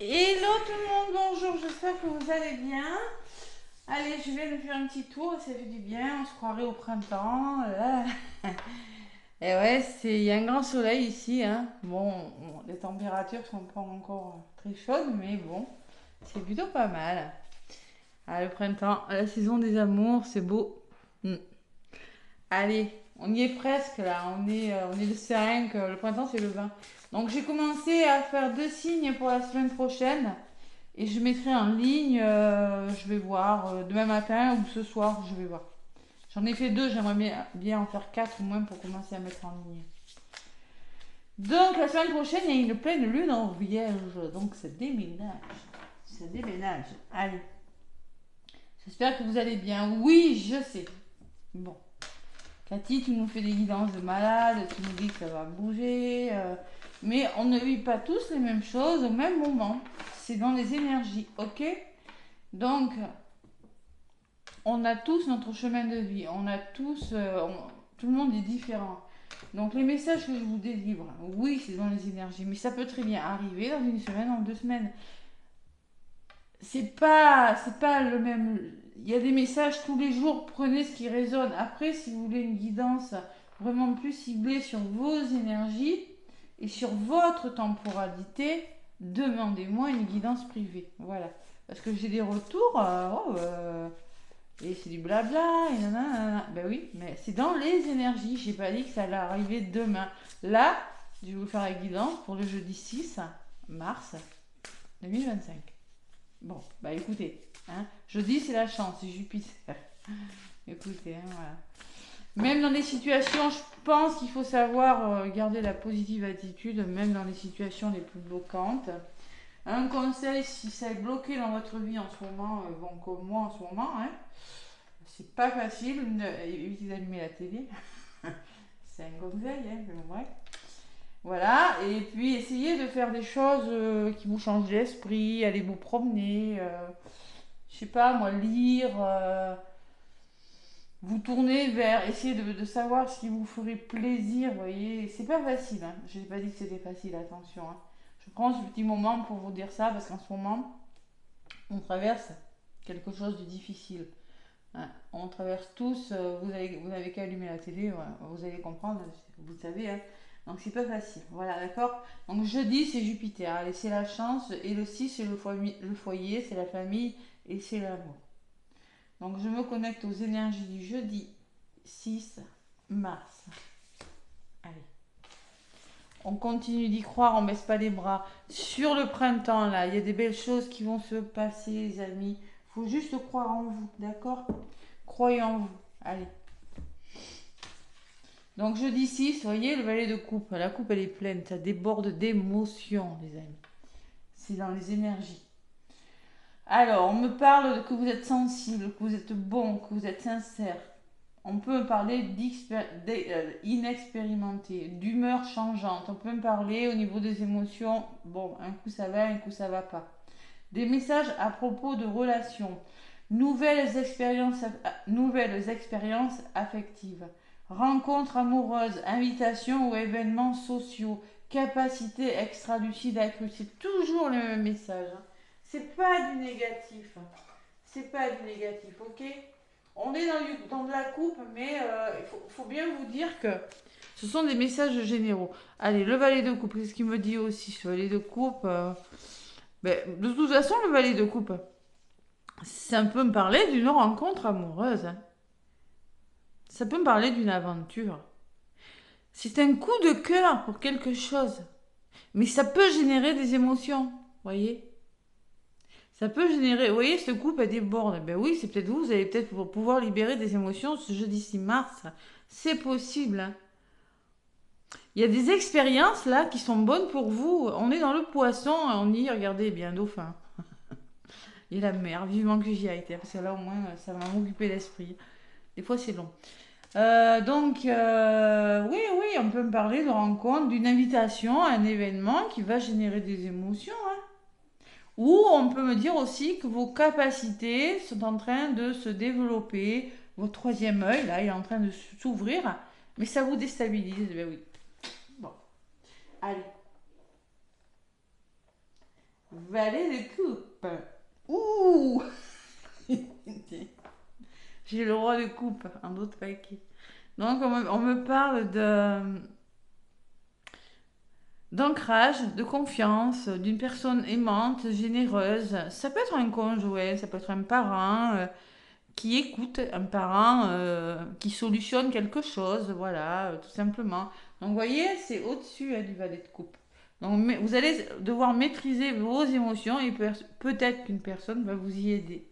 Hello tout le monde, bonjour, j'espère que vous allez bien. Allez, je viens de faire un petit tour, ça fait du bien, on se croirait au printemps. Et ouais, il y a un grand soleil ici, hein. Bon, les températures sont pas encore très chaudes, mais bon, c'est plutôt pas mal. Ah, le printemps, la saison des amours, c'est beau. Hmm. Allez, on y est presque là, on est le 5, le printemps c'est le 20. Donc j'ai commencé à faire 2 signes pour la semaine prochaine. Et je mettrai en ligne, je vais voir, demain matin ou ce soir, je vais voir. J'en ai fait 2, j'aimerais bien en faire 4 au moins pour commencer à mettre en ligne. Donc la semaine prochaine, il y a une pleine lune en vierge, donc ça déménage. Ça déménage. Allez, j'espère que vous allez bien. Oui, je sais. Bon, Cathy, tu nous fais des guidances de malade, tu nous dis que ça va bouger, mais on ne vit pas tous les mêmes choses au même moment. C'est dans les énergies, ok? Donc, on a tous notre chemin de vie, on a tous, tout le monde est différent. Donc les messages que je vous délivre, oui, c'est dans les énergies, mais ça peut très bien arriver dans une semaine, en 2 semaines. C'est pas le même. Il y a des messages tous les jours, prenez ce qui résonne. Après, si vous voulez une guidance vraiment plus ciblée sur vos énergies et sur votre temporalité, demandez-moi une guidance privée. Voilà. Parce que j'ai des retours. Et c'est du blabla, et nanana. Ben oui, mais c'est dans les énergies. J'ai pas dit que ça allait arriver demain. Là, je vais vous faire la guidance pour le jeudi 6 mars 2025. Bon, bah écoutez, hein, jeudi c'est la chance, c'est Jupiter. Écoutez, hein, voilà. Même dans les situations, je pense qu'il faut savoir garder la positive attitude, même dans les situations les plus bloquantes. Un conseil, si ça est bloqué dans votre vie en ce moment, bon, comme moi en ce moment, hein, c'est pas facile. Évitez d'allumer la télé. C'est un conseil, hein, mais bon, bref. Voilà, et puis essayez de faire des choses qui vous changent l'esprit, allez vous promener, je sais pas moi, lire, vous tourner vers, essayez de savoir ce qui vous ferait plaisir, vous voyez, c'est pas facile, hein. Je n'ai pas dit que c'était facile, attention, hein. Je prends ce petit moment pour vous dire ça parce qu'en ce moment, on traverse quelque chose de difficile. Ouais, on traverse tous, vous n'avez qu'à allumer la télé, voilà, vous allez comprendre, vous le savez, hein. Donc c'est pas facile, voilà, d'accord. Donc jeudi c'est Jupiter, allez, c'est la chance, et le 6 c'est le foyer, c'est la famille, et c'est l'amour. Donc je me connecte aux énergies du jeudi 6 mars. Allez, on continue d'y croire, on baisse pas les bras. Sur le printemps, là, il y a des belles choses qui vont se passer, les amis. Faut juste croire en vous, d'accord? Croyez en vous. Allez. Donc jeudi 6, vous voyez le valet de coupe. La coupe elle est pleine, ça déborde d'émotions, les amis. C'est dans les énergies. Alors, on me parle que vous êtes sensible, que vous êtes bon, que vous êtes sincère. On peut me parler d'inexpérimenté, d'humeur changeante. On peut me parler au niveau des émotions. Bon, un coup ça va, un coup ça va pas. Des messages à propos de relations. Nouvelles expériences affectives. Rencontres amoureuses, invitations ou événements sociaux. Capacité extra-lucide accrue. C'est toujours le même message, hein. C'est pas du négatif. C'est pas du négatif, ok? On est dans de la coupe, mais il faut bien vous dire que ce sont des messages généraux. Allez, le valet de coupe, qu'est-ce qu'il me dit aussi, ce valet de coupe ben, de toute façon, le valet de coupe, ça peut me parler d'une rencontre amoureuse, hein. Ça peut me parler d'une aventure. C'est un coup de cœur pour quelque chose. Mais ça peut générer des émotions, vous voyez. Ça peut générer, vous voyez, ce couple, elle déborde. Ben oui, c'est peut-être vous, vous allez peut-être pouvoir libérer des émotions ce jeudi 6 mars. C'est possible, hein. Il y a des expériences là qui sont bonnes pour vous. On est dans le poisson, on y regardez bien dauphin. Et la mer, vivement que j'y aille, parce que là au moins ça va m'occuper l'esprit. Des fois c'est long. Oui, oui, on peut me parler de rencontre, d'une invitation à un événement qui va générer des émotions, hein. Ou on peut me dire aussi que vos capacités sont en train de se développer. Votre troisième œil, là, il est en train de s'ouvrir, mais ça vous déstabilise. Ben oui. Bon, allez. Valet de coupe. Ouh. J'ai le roi de coupe, un autre paquet. Donc on me parle d'ancrage, de confiance, d'une personne aimante, généreuse. Ça peut être un conjoint, ça peut être un parent qui écoute, un parent qui solutionne quelque chose, voilà, tout simplement. Donc vous voyez, c'est au-dessus du valet de coupe. Donc vous allez devoir maîtriser vos émotions et peut-être qu'une personne va vous y aider.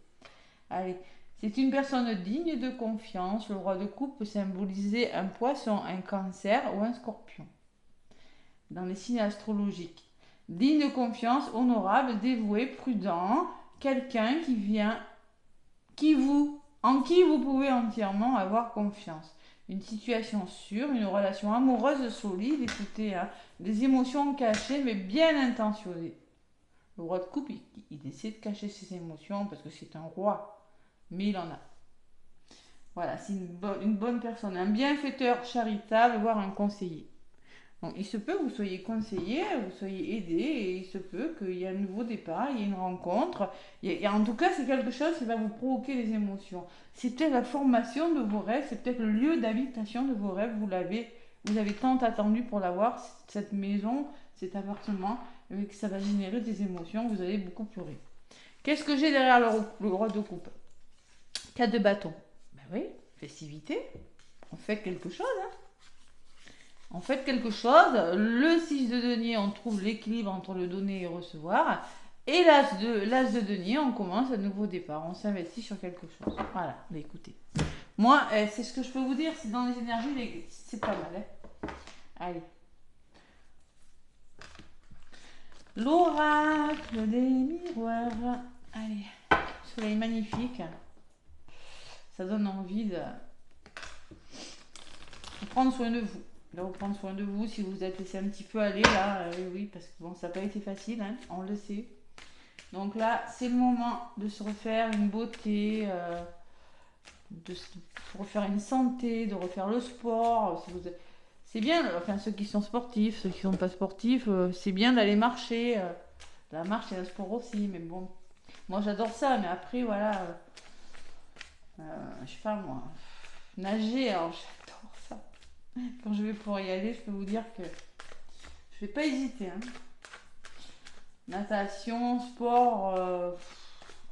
Allez, c'est une personne digne de confiance. Le roi de coupe peut symboliser un poisson, un cancer ou un scorpion dans les signes astrologiques. Digne de confiance, honorable, dévoué, prudent, quelqu'un en qui vous pouvez entièrement avoir confiance. Une situation sûre, une relation amoureuse solide, écoutez, hein, des émotions cachées mais bien intentionnées. Le roi de coupe, il essaie de cacher ses émotions parce que c'est un roi, mais il en a. Voilà, c'est une bonne personne, un bienfaiteur charitable, voire un conseiller. Donc, il se peut que vous soyez conseillé, vous soyez aidé, et il se peut qu'il y ait un nouveau départ, il y ait une rencontre. En tout cas, c'est quelque chose qui va vous provoquer des émotions. C'est peut-être la formation de vos rêves, c'est peut-être le lieu d'habitation de vos rêves. Vous avez tant attendu pour l'avoir, cette maison, cet appartement, et que ça va générer des émotions, vous allez beaucoup pleurer. Qu'est-ce que j'ai derrière le roi de coupe? 4 de bâton. Ben oui, festivité. On fait quelque chose, hein. On fait quelque chose. Le 6 de denier, on trouve l'équilibre entre le donner et recevoir. Et l'as de denier, on commence un nouveau départ. On s'investit sur quelque chose. Voilà, mais écoutez. Moi, c'est ce que je peux vous dire. C'est dans les énergies, c'est pas mal. Hein. Allez. L'oracle des miroirs. Allez. Soleil magnifique. Ça donne envie de prendre soin de vous. De reprendre soin de vous si vous vous êtes laissé un petit peu aller là, oui, parce que bon, ça n'a pas été facile, hein, on le sait. Donc là, c'est le moment de se refaire une beauté, de se refaire une santé, de refaire le sport. C'est bien, enfin ceux qui sont sportifs, ceux qui ne sont pas sportifs, c'est bien d'aller marcher. La marche et le sport aussi, mais bon, moi j'adore ça, mais après voilà, je sais pas moi, nager, alors j'adore ça. Quand je vais pouvoir y aller, je peux vous dire que je vais pas hésiter. Hein. Natation, sport,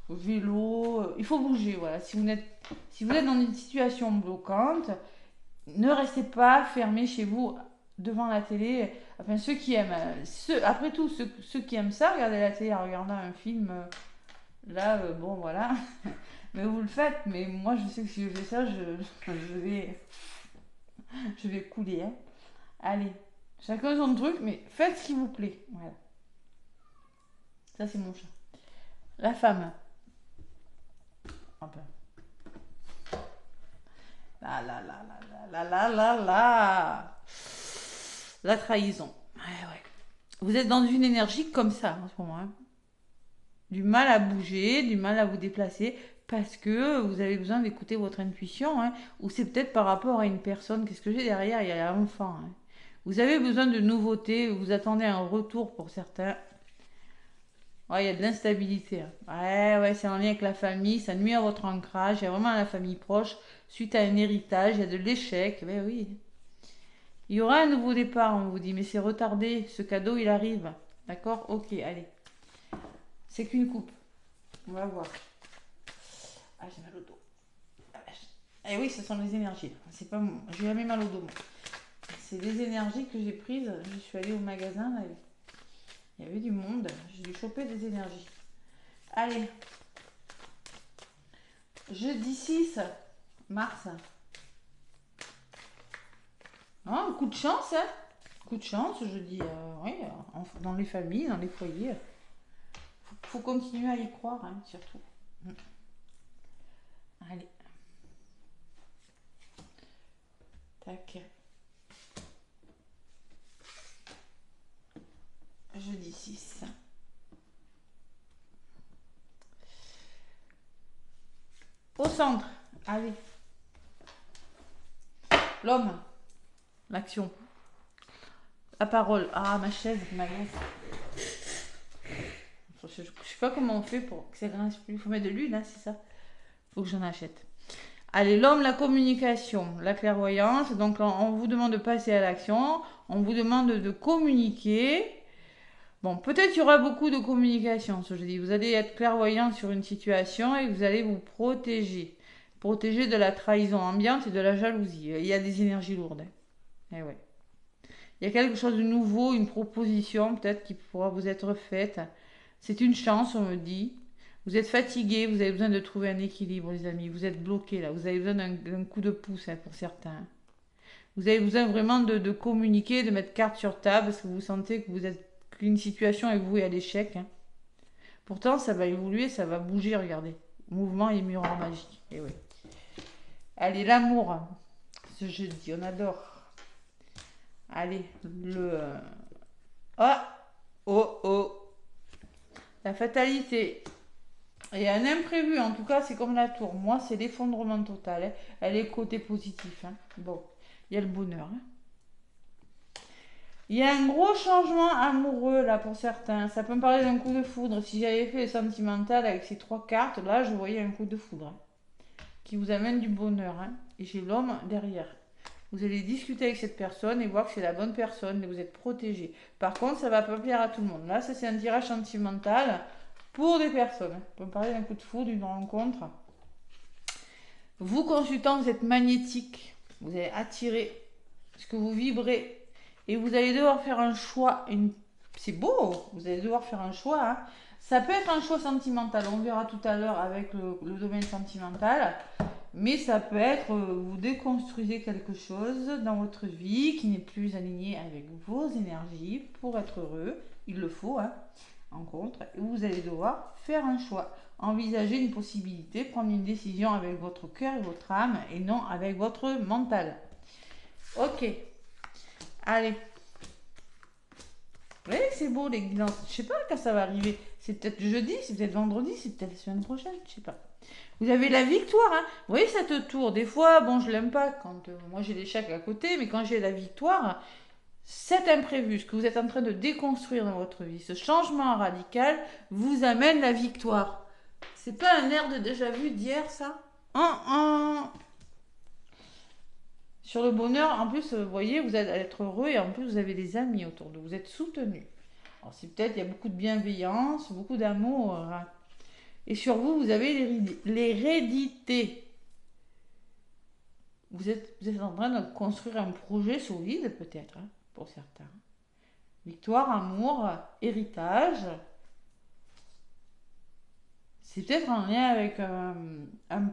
vélo, il faut bouger. Voilà. Si vous êtes dans une situation bloquante, ne restez pas fermé chez vous devant la télé. Enfin, ceux qui aiment, après tout, ceux qui aiment ça, regardez la télé, regardez un film. Là, bon, voilà. Mais vous le faites. Mais moi, je sais que si je fais ça, je vais couler. Hein. Allez, chacun son truc, mais faites ce qui vous plaît. Voilà. Ça, c'est mon chat. La femme. Enfin. La. La trahison. Ouais. Vous êtes dans une énergie comme ça en ce moment. Hein. Du mal à bouger, du mal à vous déplacer parce que vous avez besoin d'écouter votre intuition. Hein. Ou c'est peut-être par rapport à une personne. Qu'est-ce que j'ai derrière? Il y a l'enfant. Hein. Vous avez besoin de nouveautés. Vous attendez un retour pour certains. Ouais, il y a de l'instabilité. Hein. Ouais, c'est en lien avec la famille, ça nuit à votre ancrage. Il y a vraiment la famille proche, suite à un héritage, il y a de l'échec. Ouais, oui. Il y aura un nouveau départ, on vous dit, mais c'est retardé. Ce cadeau, il arrive. D'accord? Ok, allez. C'est qu'une coupe. On va voir. Ah, j'ai mal au dos. Eh oui, ce sont les énergies. C'est pas moi. J'ai jamais mal au dos, moi. C'est des énergies que j'ai prises. Je suis allée au magasin, là. Il y avait du monde. J'ai dû choper des énergies. Allez. Jeudi 6 mars. Un coup de chance, hein. Coup de chance, je dis, oui, dans les familles, dans les foyers. Faut continuer à y croire, hein, surtout. Allez. Tac. Jeudi 6. Au centre. Allez. L'homme. L'action. La parole. Ah, ma chaise m'agace. Je sais pas comment on fait pour que ça grince plus. Il faut mettre de l'huile, hein, c'est ça? Faut que j'en achète. Allez, l'homme, la communication, la clairvoyance. Donc, on vous demande de passer à l'action. On vous demande de communiquer. Bon, peut-être il y aura beaucoup de communication, ce jeudi. Vous allez être clairvoyant sur une situation et vous allez vous protéger. Protéger de la trahison ambiante et de la jalousie. Il y a des énergies lourdes. Eh ouais. Il y a quelque chose de nouveau, une proposition peut-être qui pourra vous être faite. C'est une chance, on me dit. Vous êtes fatigué, vous avez besoin de trouver un équilibre, les amis. Vous êtes bloqué là, vous avez besoin d'un coup de pouce, hein, pour certains. Vous avez besoin vraiment de communiquer, de mettre carte sur table parce que vous sentez que vous êtes qu'une situation est vouée à l'échec, hein. Pourtant, ça va évoluer, ça va bouger, regardez. Mouvement et miroir magique. Et oui. Allez, l'amour. Ce jeudi, on adore. Allez, Ah, oh, oh. La fatalité. Et un imprévu, en tout cas, c'est comme la tour. Moi, c'est l'effondrement total, hein. Elle est côté positif, hein. Bon, il y a le bonheur, hein. Il y a un gros changement amoureux, là, pour certains. Ça peut me parler d'un coup de foudre. Si j'avais fait le sentimental avec ces 3 cartes, là, je voyais un coup de foudre, hein, qui vous amène du bonheur, hein. Et j'ai l'homme derrière. Vous allez discuter avec cette personne et voir que c'est la bonne personne et vous êtes protégé. Par contre, ça va pas plaire à tout le monde. Là, ça c'est un tirage sentimental pour des personnes. On peut me parler d'un coup de foudre, d'une rencontre. Vous consultant, vous êtes magnétique. Vous allez attirer ce que vous vibrez. Et vous allez devoir faire un choix. C'est beau, vous allez devoir faire un choix, hein. Ça peut être un choix sentimental. On verra tout à l'heure avec le domaine sentimental. Mais ça peut être, vous déconstruisez quelque chose dans votre vie qui n'est plus aligné avec vos énergies pour être heureux. Il le faut, hein, en contre. Et vous allez devoir faire un choix. Envisager une possibilité, prendre une décision avec votre cœur et votre âme et non avec votre mental. Ok. Allez. Vous voyez que c'est beau les guidances. Je sais pas quand ça va arriver. C'est peut-être jeudi, c'est peut-être vendredi, c'est peut-être la semaine prochaine, je sais pas. Vous avez la victoire, hein. Vous voyez cette tour, des fois, bon, je l'aime pas quand moi j'ai l'échec à côté, mais quand j'ai la victoire, cet imprévu, ce que vous êtes en train de déconstruire dans votre vie, ce changement radical, vous amène la victoire. C'est pas un air de déjà vu d'hier, ça? Sur le bonheur, en plus, vous voyez, vous allez être heureux et en plus, vous avez des amis autour de vous, vous êtes soutenus. Alors, c'est peut-être, il y a beaucoup de bienveillance, beaucoup d'amour, hein. Et sur vous, vous avez l'hérédité. Vous êtes en train de construire un projet solide, peut-être, hein, pour certains. Victoire, amour, héritage. C'est peut-être en lien avec un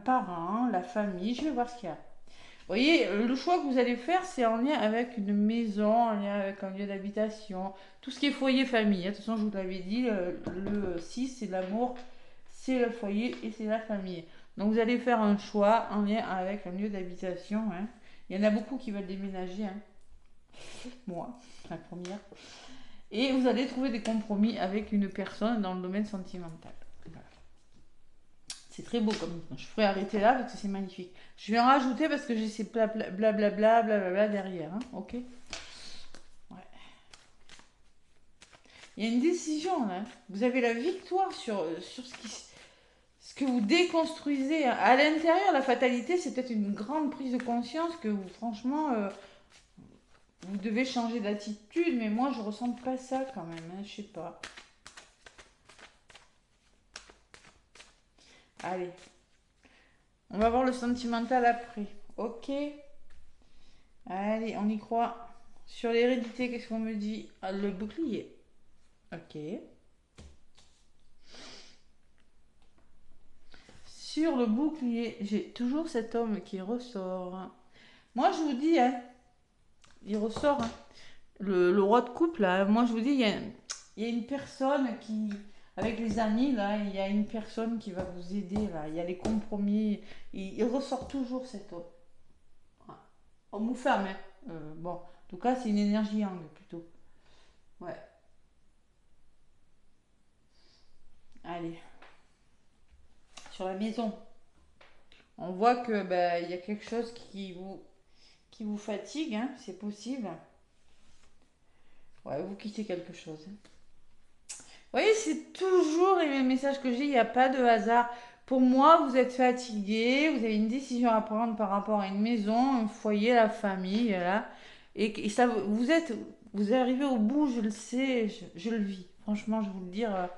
parent, la famille. Je vais voir ce qu'il y a. Vous voyez, le choix que vous allez faire, c'est en lien avec une maison, en lien avec un lieu d'habitation. Tout ce qui est foyer, famille. De toute façon, je vous l'avais dit, le 6, c'est l'amour, c'est le foyer et c'est la famille. Donc vous allez faire un choix en lien avec un lieu d'habitation, hein. Il y en a beaucoup qui veulent déménager, hein. Moi, la première. Et vous allez trouver des compromis avec une personne dans le domaine sentimental. Voilà. C'est très beau comme ça. Je ferai arrêter là parce que c'est magnifique. Je vais en rajouter parce que j'ai ces blablabla derrière, hein. Ok. Ouais. Il y a une décision là. Vous avez la victoire sur ce que vous déconstruisez à l'intérieur. La fatalité, c'est peut-être une grande prise de conscience que vous, franchement, vous devez changer d'attitude, mais moi je ressens pas ça quand même, hein, je sais pas. Allez, on va voir le sentimental après. Ok. Allez, on y croit. Sur l'hérédité, qu'est-ce qu'on me dit? Ah, le bouclier. Ok. Sur le bouclier, j'ai toujours cet homme qui ressort. Moi je vous dis, hein, il ressort, hein. Le roi de couple, là, moi je vous dis, il y a une personne qui, avec les amis, là, il y a une personne qui va vous aider, là, il y a les compromis, il ressort toujours cet homme. Ouais. Homme ou femme, hein. Bon, en tout cas, c'est une énergie yang plutôt. Ouais, allez, sur la maison, on voit que bah, il y a quelque chose qui vous fatigue, hein, c'est possible. Ouais, vous quittez quelque chose, hein. voyez, c'est toujours les mêmes messages que j'ai, il n'y a pas de hasard. Pour moi, vous êtes fatigué, vous avez une décision à prendre par rapport à une maison, un foyer, la famille, là. Et ça, vous arrivez au bout, je le sais, je le vis. Franchement, je vous le dire,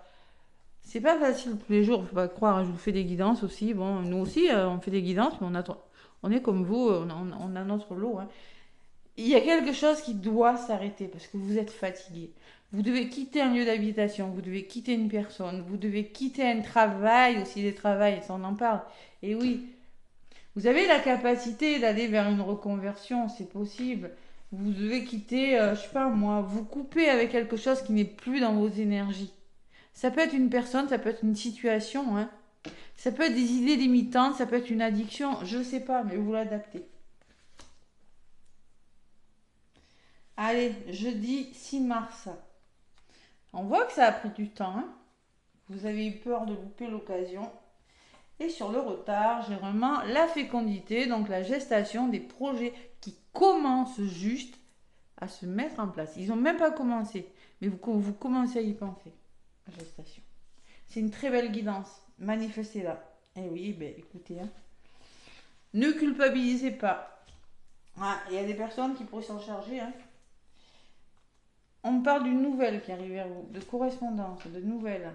c'est pas facile tous les jours, faut pas croire, hein, je vous fais des guidances aussi. Bon, nous aussi, on fait des guidances, mais on est comme vous, on a notre lot, hein. Il y a quelque chose qui doit s'arrêter parce que vous êtes fatigué. Vous devez quitter un lieu d'habitation, vous devez quitter une personne, vous devez quitter un travail aussi, des travails, ça on en parle. Et oui, vous avez la capacité d'aller vers une reconversion, c'est possible. Vous devez quitter, je sais pas moi, vous couper avec quelque chose qui n'est plus dans vos énergies. Ça peut être une personne, ça peut être une situation, hein. Ça peut être des idées limitantes, ça peut être une addiction, je sais pas, mais vous l'adaptez. Allez, jeudi 6 mars. On voit que ça a pris du temps, hein. Vous avez eu peur de louper l'occasion. Et sur le retard, j'ai vraiment la fécondité, donc la gestation des projets qui commencent juste à se mettre en place. Ils n'ont même pas commencé, mais vous commencez à y penser. La gestation. C'est une très belle guidance. Manifestez-la. Eh oui, ben écoutez, hein. Ne culpabilisez pas. Ah, il y a des personnes qui pourraient s'en charger, hein. On parle d'une nouvelle qui arrive vers vous, de correspondance, de nouvelles.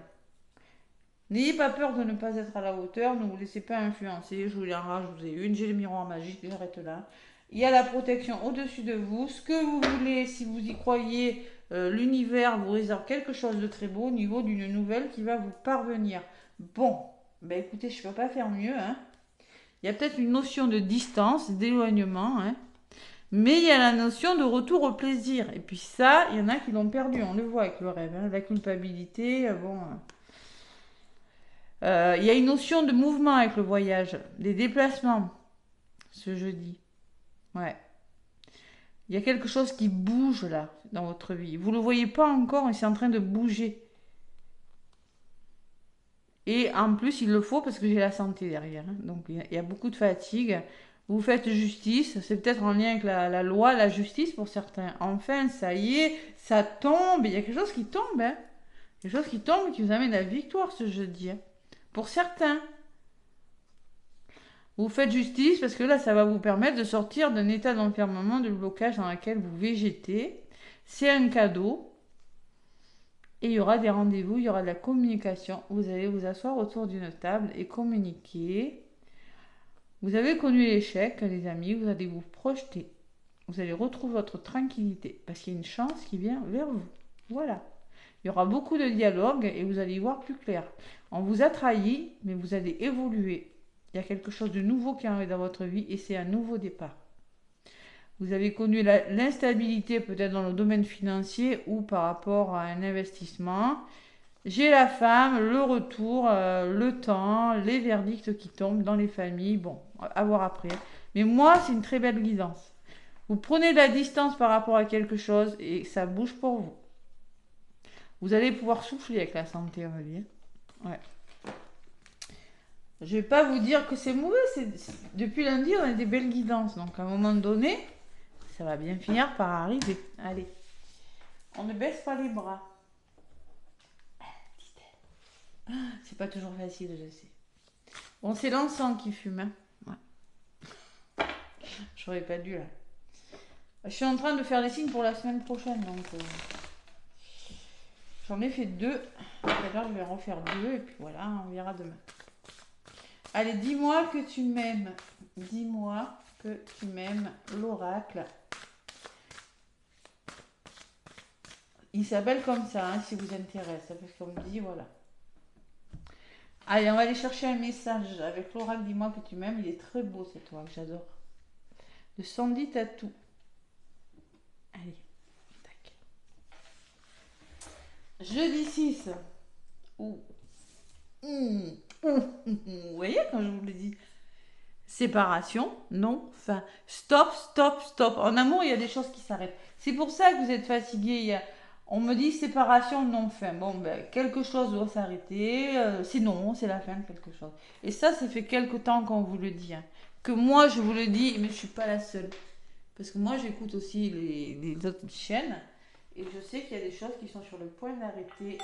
N'ayez pas peur de ne pas être à la hauteur, ne vous laissez pas influencer. Je vous en rajouter une, j'ai le miroir magique, j'arrête là. Il y a la protection au-dessus de vous. Ce que vous voulez, si vous y croyez, l'univers vous réserve quelque chose de très beau au niveau d'une nouvelle qui va vous parvenir. Bon, ben écoutez, je ne peux pas faire mieux, hein. Il y a peut-être une notion de distance, d'éloignement, hein. Mais il y a la notion de retour au plaisir. Et puis ça, il y en a qui l'ont perdu, on le voit avec le rêve, hein. La culpabilité, bon. Il y a une notion de mouvement avec le voyage, des déplacements, ce jeudi. Ouais. Il y a quelque chose qui bouge là, dans votre vie. Vous ne le voyez pas encore, mais c'est en train de bouger. Et en plus, il le faut parce que j'ai la santé derrière, hein. Donc, il y a beaucoup de fatigue. Vous faites justice. C'est peut-être en lien avec la loi, la justice pour certains. Enfin, ça y est, ça tombe. Il y a quelque chose qui tombe, hein. Quelque chose qui tombe qui vous amène la victoire ce jeudi, hein. Pour certains. Vous faites justice parce que là, ça va vous permettre de sortir d'un état d'enfermement, de blocage dans lequel vous végétez. C'est un cadeau. Et il y aura des rendez-vous, il y aura de la communication. Vous allez vous asseoir autour d'une table et communiquer. Vous avez connu l'échec, les amis, vous allez vous projeter. Vous allez retrouver votre tranquillité parce qu'il y a une chance qui vient vers vous. Voilà. Il y aura beaucoup de dialogue et vous allez y voir plus clair. On vous a trahi, mais vous allez évoluer. Il y a quelque chose de nouveau qui arrive dans votre vie et c'est un nouveau départ. Vous avez connu l'instabilité peut-être dans le domaine financier ou par rapport à un investissement. J'ai la femme, le retour, le temps, les verdicts qui tombent dans les familles. Bon, à voir après. Mais moi, c'est une très belle guidance. Vous prenez de la distance par rapport à quelque chose et ça bouge pour vous. Vous allez pouvoir souffler avec la santé, on va dire. Ouais. Je vais pas vous dire que c'est mauvais. Depuis lundi, on a des belles guidances. Donc, à un moment donné, ça va bien finir par arriver. Allez. On ne baisse pas les bras. C'est pas toujours facile, je sais. Bon, c'est l'encens qui fume, hein. Ouais. J'aurais pas dû, là. Je suis en train de faire les signes pour la semaine prochaine, donc... J'en ai fait 2. D'ailleurs, je vais en refaire 2, et puis voilà, on verra demain. Allez, dis-moi que tu m'aimes. Dis-moi que tu m'aimes, l'oracle. Il s'appelle comme ça, hein, si vous intéresse, parce qu'on me dit, voilà. Allez, on va aller chercher un message avec l'oracle. Dis-moi que tu m'aimes. Il est très beau cet oracle, j'adore. De Sandy Tatou. Allez, tac. Jeudi 6. Ouh. Vous voyez quand je vous le dis. Séparation, non, fin. Stop, stop, stop. En amour, il y a des choses qui s'arrêtent. C'est pour ça que vous êtes fatigué. On me dit séparation, non, fin. Bon, ben, quelque chose doit s'arrêter. C'est non, c'est la fin de quelque chose. Et ça fait quelque temps qu'on vous le dit, hein. Que moi, je vous le dis, mais je ne suis pas la seule. Parce que moi, j'écoute aussi les autres chaînes. Et je sais qu'il y a des choses qui sont sur le point d'arrêter.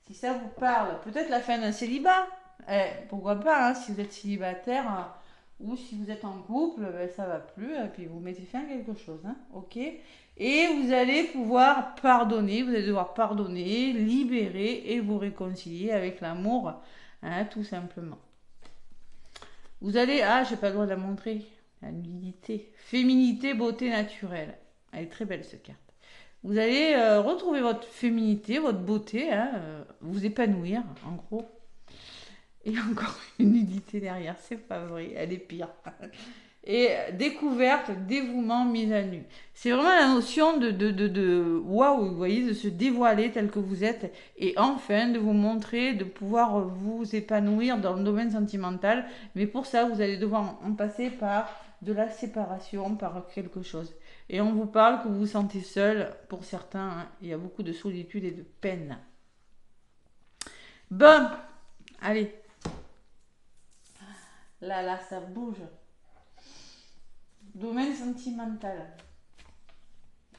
Si ça vous parle, peut-être la fin d'un célibat. Pourquoi pas, hein, si vous êtes célibataire ou si vous êtes en couple, ben, ça va plus, et puis vous mettez fin à quelque chose, hein, ok? Et vous allez pouvoir pardonner, vous allez devoir pardonner, libérer et vous réconcilier avec l'amour, hein, tout simplement. Vous allez, j'ai pas le droit de la montrer, la nudité, féminité, beauté naturelle. Elle est très belle cette carte. Vous allez retrouver votre féminité, votre beauté, hein, vous épanouir, en gros. Et encore une nudité derrière, c'est pas vrai, elle est pire. Et découverte, dévouement, mise à nu. C'est vraiment la notion de waouh, vous voyez, de se dévoiler tel que vous êtes et enfin de vous montrer, de pouvoir vous épanouir dans le domaine sentimental. Mais pour ça, vous allez devoir en passer par de la séparation, par quelque chose. Et on vous parle que vous vous sentez seul, pour certains, hein, il y a beaucoup de solitude et de peine. Bon, allez. Là, ça bouge. Domaine sentimental.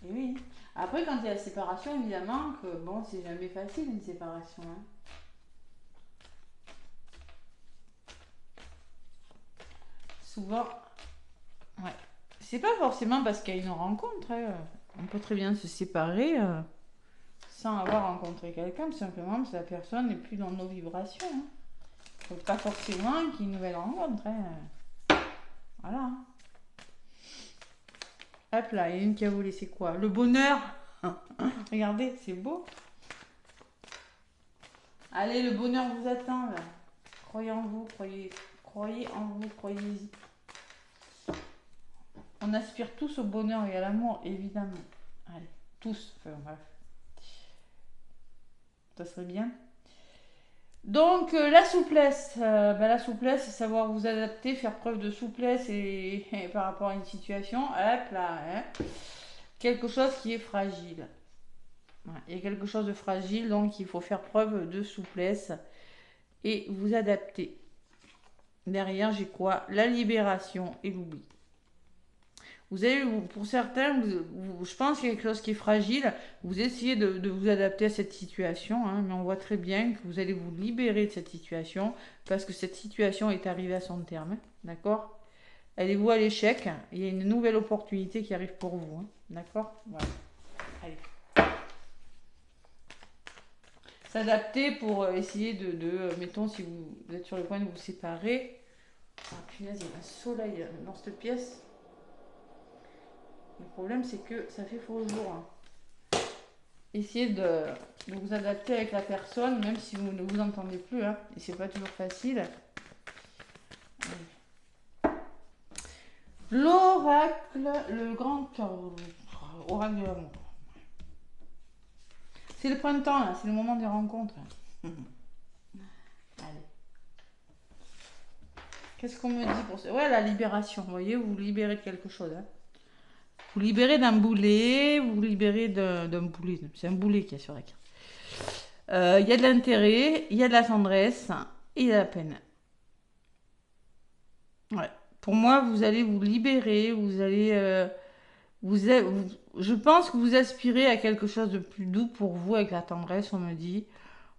Et oui. Après, quand il y a la séparation, évidemment, que bon, c'est jamais facile une séparation. Hein. Souvent, ouais. C'est pas forcément parce qu'il y a une rencontre. Hein. On peut très bien se séparer sans avoir rencontré quelqu'un, tout simplement parce que la personne n'est plus dans nos vibrations. Hein. Faut pas forcément qu'il y ait une nouvelle rencontre. Hein. Voilà. Hop là, il y a une qui a volé, c'est quoi? Le bonheur. Regardez, c'est beau. Allez, le bonheur vous attend là. Croyez en vous, croyez en vous, croyez-y. On aspire tous au bonheur et à l'amour, évidemment. Allez, tous. Enfin, bref. Ça serait bien. Donc, la souplesse. La souplesse, c'est savoir vous adapter, faire preuve de souplesse et par rapport à une situation. Hop là, hein. Quelque chose qui est fragile. Voilà. Il y a quelque chose de fragile, donc il faut faire preuve de souplesse et vous adapter. Derrière, j'ai quoi? La libération et l'oubli. Vous avez, pour certains, je pense qu'il y a quelque chose qui est fragile. Vous essayez de vous adapter à cette situation, hein, mais on voit très bien que vous allez vous libérer de cette situation parce que cette situation est arrivée à son terme. Hein, d'accord? Allez-vous à l'échec? Il y a une nouvelle opportunité qui arrive pour vous. Hein, d'accord? Voilà. Allez. S'adapter pour essayer mettons, si vous êtes sur le point de vous séparer. Ah, punaise, il y a un soleil dans cette pièce. Le problème, c'est que ça fait faux jour. Hein. Essayez de vous adapter avec la personne, même si vous ne vous entendez plus. Hein, et c'est pas toujours facile. L'oracle, le grand oracle de l'amour. C'est le printemps, là, c'est le moment des rencontres. Allez. Qu'est-ce qu'on me dit pour ça? Ouais, la libération. Vous voyez, vous vous libérez de quelque chose. Hein. Vous libérez d'un boulet, vous libérez d'un boulet. C'est un boulet qui est sur la carte. Il y a de l'intérêt, il y a de la tendresse et il y a la peine. Ouais. Pour moi, vous allez vous libérer, vous allez... je pense que vous aspirez à quelque chose de plus doux pour vous avec la tendresse, on me dit.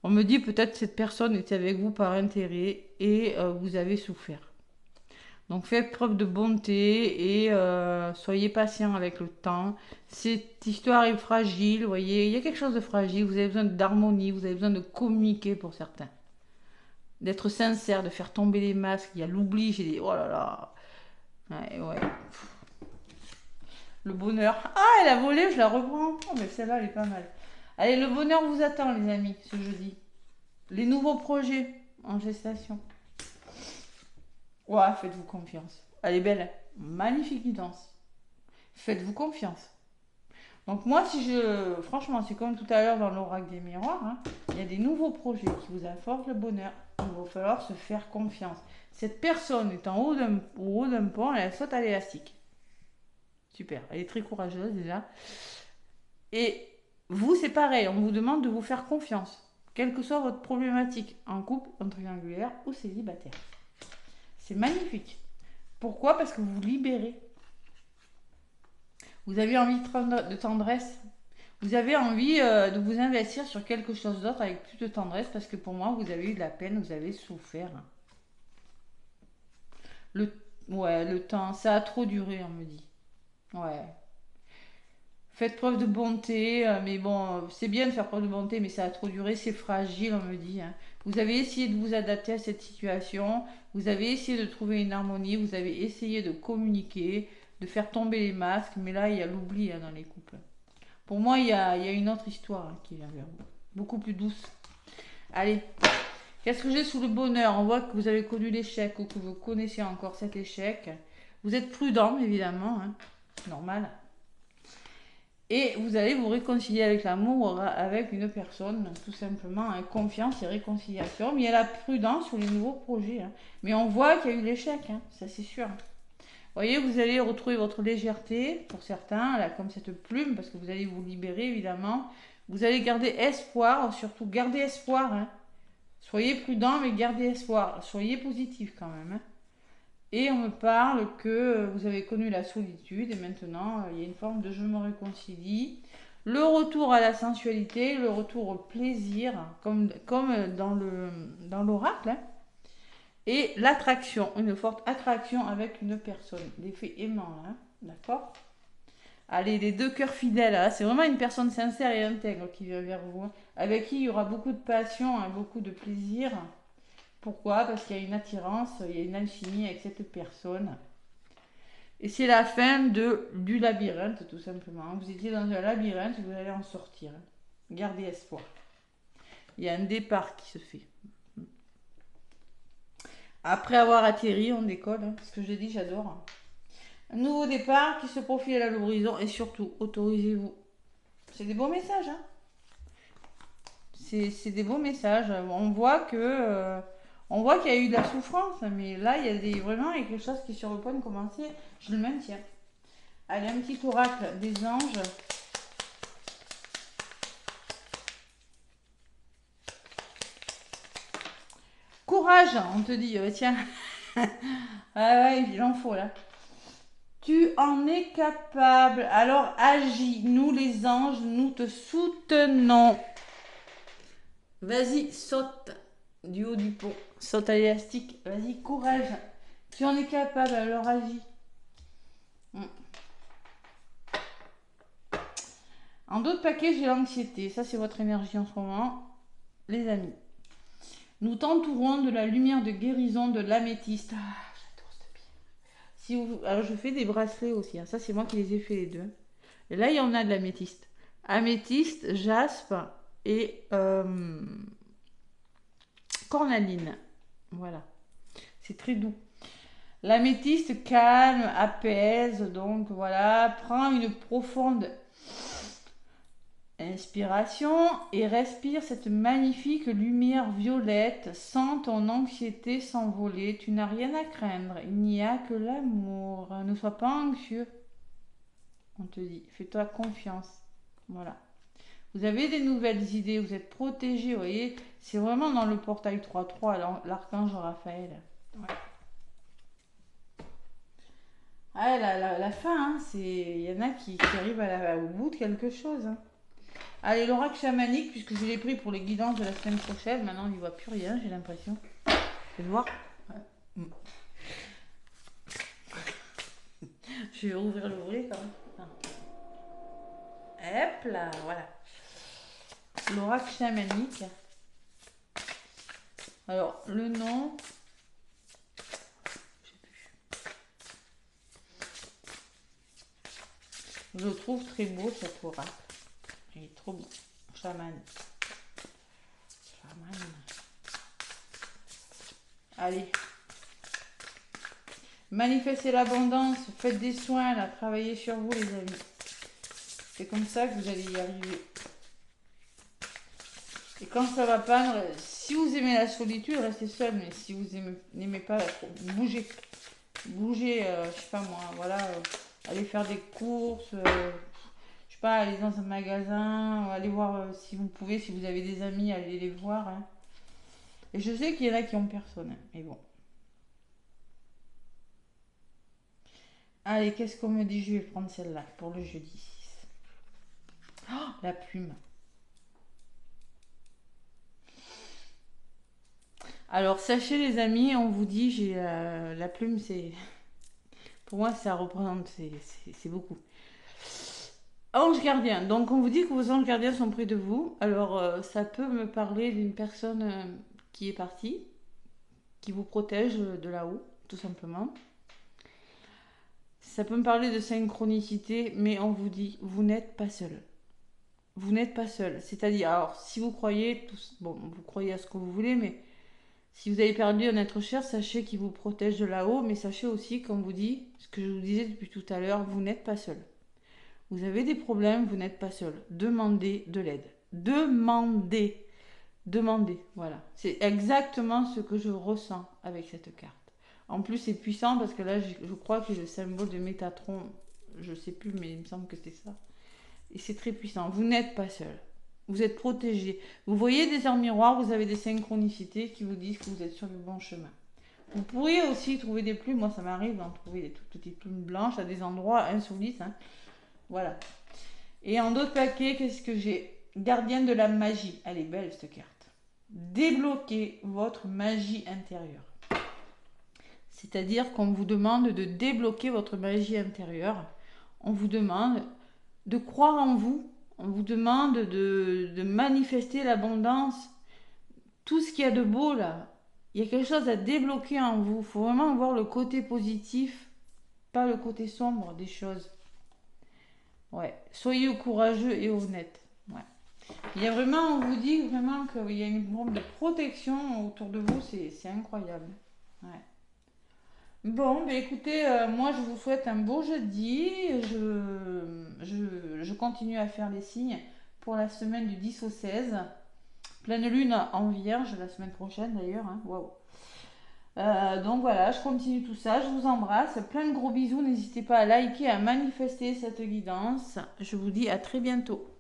On me dit peut-être cette personne était avec vous par intérêt et vous avez souffert. Donc faites preuve de bonté et soyez patient avec le temps. Cette histoire est fragile, vous voyez, il y a quelque chose de fragile, vous avez besoin d'harmonie, vous avez besoin de communiquer pour certains. D'être sincère, de faire tomber les masques, il y a l'oubli, j'ai dit, oh là là. Ouais. Le bonheur. Ah, elle a volé, je la reprends. Oh, mais celle-là, elle est pas mal. Allez, le bonheur vous attend, les amis, ce jeudi. Les nouveaux projets en gestation. Ouais, faites-vous confiance. Elle est belle. Magnifique guidance. Faites-vous confiance. Donc moi, franchement, c'est comme tout à l'heure dans l'oracle des miroirs, hein, il y a des nouveaux projets qui vous apportent le bonheur. Il va falloir se faire confiance. Cette personne est en haut d'un pont, elle saute à l'élastique. Super, elle est très courageuse déjà. Et vous, c'est pareil, on vous demande de vous faire confiance, quelle que soit votre problématique, en couple, en triangulaire ou célibataire. C'est magnifique. Pourquoi? Parce que vous vous libérez. Vous avez envie de tendresse. Vous avez envie de vous investir sur quelque chose d'autre avec plus de tendresse parce que pour moi, vous avez eu de la peine, vous avez souffert. Le, ouais, le temps, ça a trop duré, on me dit. Ouais. Faites preuve de bonté, mais bon, c'est bien de faire preuve de bonté, mais ça a trop duré, c'est fragile, on me dit, hein. Vous avez essayé de vous adapter à cette situation, vous avez essayé de trouver une harmonie, vous avez essayé de communiquer, de faire tomber les masques, mais là, il y a l'oubli hein, dans les couples. Pour moi, il y a une autre histoire hein, qui vient vers vous, beaucoup plus douce. Allez, qu'est-ce que j'ai sous le bonheur? On voit que vous avez connu l'échec ou que vous connaissez encore cet échec. Vous êtes prudent, évidemment, hein, normal. Et vous allez vous réconcilier avec l'amour, avec une personne, tout simplement, hein, confiance et réconciliation. Mais il y a la prudence sur les nouveaux projets. Hein. Mais on voit qu'il y a eu l'échec, hein, ça c'est sûr. Vous voyez, vous allez retrouver votre légèreté, pour certains, là, comme cette plume, parce que vous allez vous libérer, évidemment. Vous allez garder espoir, surtout garder espoir. Hein. Soyez prudent, mais gardez espoir. Soyez positif quand même. Hein. Et on me parle que vous avez connu la solitude et maintenant il y a une forme de je me réconcilie. Le retour à la sensualité, le retour au plaisir, comme dans l'oracle. Hein. Et l'attraction, une forte attraction avec une personne. L'effet aimant, hein, d'accord. Allez, les deux cœurs fidèles, hein, c'est vraiment une personne sincère et intègre qui vient vers vous. Hein, avec qui il y aura beaucoup de passion, hein, beaucoup de plaisir. Pourquoi? Parce qu'il y a une attirance, il y a une alchimie avec cette personne. Et c'est la fin du labyrinthe, tout simplement. Vous étiez dans un labyrinthe, vous allez en sortir. Gardez espoir. Il y a un départ qui se fait. Après avoir atterri, on décolle. Hein. Ce que j'ai dit, j'adore. Un nouveau départ qui se profile à l'horizon et surtout, autorisez-vous. C'est des beaux messages. Hein. C'est des beaux messages. On voit qu'il y a eu de la souffrance, mais là, vraiment il y a quelque chose qui est sur le point de commencer. Je le maintiens. Allez, un petit oracle des anges. Courage, on te dit, tiens. Ah ouais, il en faut là. Tu en es capable, alors agis. Nous les anges, nous te soutenons. Vas-y, saute du haut du pont. Saute à l'élastique. Vas-y, courage. Tu en es capable, alors agis. En d'autres paquets, j'ai l'anxiété. Ça, c'est votre énergie en ce moment. Les amis. Nous t'entourons de la lumière de guérison de l'améthyste. Ah, j'adore cette pierre. Alors, je fais des bracelets aussi. Hein. Ça, c'est moi qui les ai fait les deux. Et là, il y en a de l'améthyste. Améthyste, jaspe et cornaline. Voilà. C'est très doux. L'améthyste calme, apaise. Donc, voilà. Prends une profonde inspiration et respire cette magnifique lumière violette. Sens ton anxiété s'envoler. Tu n'as rien à craindre. Il n'y a que l'amour. Ne sois pas anxieux. On te dit, fais-toi confiance. Voilà. Vous avez des nouvelles idées, vous êtes protégés, vous voyez. C'est vraiment dans le portail 3-3, l'archange Raphaël. Ouais. Ah, la fin, hein, il y en a qui arrivent au bout de quelque chose. Hein. Allez, l'oracle chamanique, puisque je l'ai pris pour les guidances de la semaine prochaine, maintenant on n'y voit plus rien, j'ai l'impression. Je vais voir. Ouais. Je vais ouvrir le volet quand même. Hop là, voilà. L'oracle chamanique. Alors, le nom. Je le trouve très beau cet oracle. Il est trop beau. Chaman. Chaman. Allez. Manifestez l'abondance, faites des soins, là, travaillez sur vous les amis. C'est comme ça que vous allez y arriver. Et quand ça va pas, si vous aimez la solitude, restez seul, mais si vous n'aimez pas, bougez. Bougez, je sais pas moi, voilà, allez faire des courses, je sais pas, allez dans un magasin, allez voir si vous pouvez, si vous avez des amis, allez les voir. Hein. Et je sais qu'il y en a qui ont personne, hein, mais bon. Allez, qu'est-ce qu'on me dit? Je vais prendre celle-là pour le jeudi 6. Oh, la plume. Alors, sachez les amis, on vous dit, j'ai la plume, c'est... Pour moi, ça représente, c'est beaucoup. Ange gardien. Donc, on vous dit que vos anges gardiens sont près de vous. Alors, ça peut me parler d'une personne qui est partie, qui vous protège de là-haut, tout simplement. Ça peut me parler de synchronicité, mais on vous dit, vous n'êtes pas seul. Vous n'êtes pas seul. C'est-à-dire, alors, si vous croyez, bon, vous croyez à ce que vous voulez, mais si vous avez perdu un être cher, sachez qu'il vous protège de là-haut, mais sachez aussi, comme vous dit, ce que je vous disais depuis tout à l'heure, vous n'êtes pas seul. Vous avez des problèmes, vous n'êtes pas seul. Demandez de l'aide. Demandez. Demandez. Voilà. C'est exactement ce que je ressens avec cette carte. En plus, c'est puissant parce que là, je crois que le symbole de Métatron, je ne sais plus, mais il me semble que c'est ça. Et c'est très puissant. Vous n'êtes pas seul. Vous êtes protégé. Vous voyez des heures miroirs, vous avez des synchronicités qui vous disent que vous êtes sur le bon chemin. Vous pourriez aussi trouver des plumes. Moi, ça m'arrive d'en trouver des toutes petites plumes blanches à des endroits insolites. Hein. Voilà. Et en d'autres paquets, qu'est-ce que j'ai? Gardienne de la magie. Elle est belle, cette carte. Débloquez votre magie intérieure. C'est-à-dire qu'on vous demande de débloquer votre magie intérieure. On vous demande de croire en vous. On vous demande de manifester l'abondance. Tout ce qu'il y a de beau là. Il y a quelque chose à débloquer en vous. Il faut vraiment voir le côté positif, pas le côté sombre des choses. Ouais. Soyez courageux et honnête. Ouais. Il y a vraiment, on vous dit vraiment qu'il y a une forme de protection autour de vous. C'est incroyable. Ouais. Bon, bah écoutez, moi je vous souhaite un beau jeudi. Je continue à faire les signes pour la semaine du 10 au 16. Pleine lune en vierge la semaine prochaine d'ailleurs. Hein. Waouh. Donc voilà, je continue tout ça. Je vous embrasse. Plein de gros bisous. N'hésitez pas à liker, à manifester cette guidance. Je vous dis à très bientôt.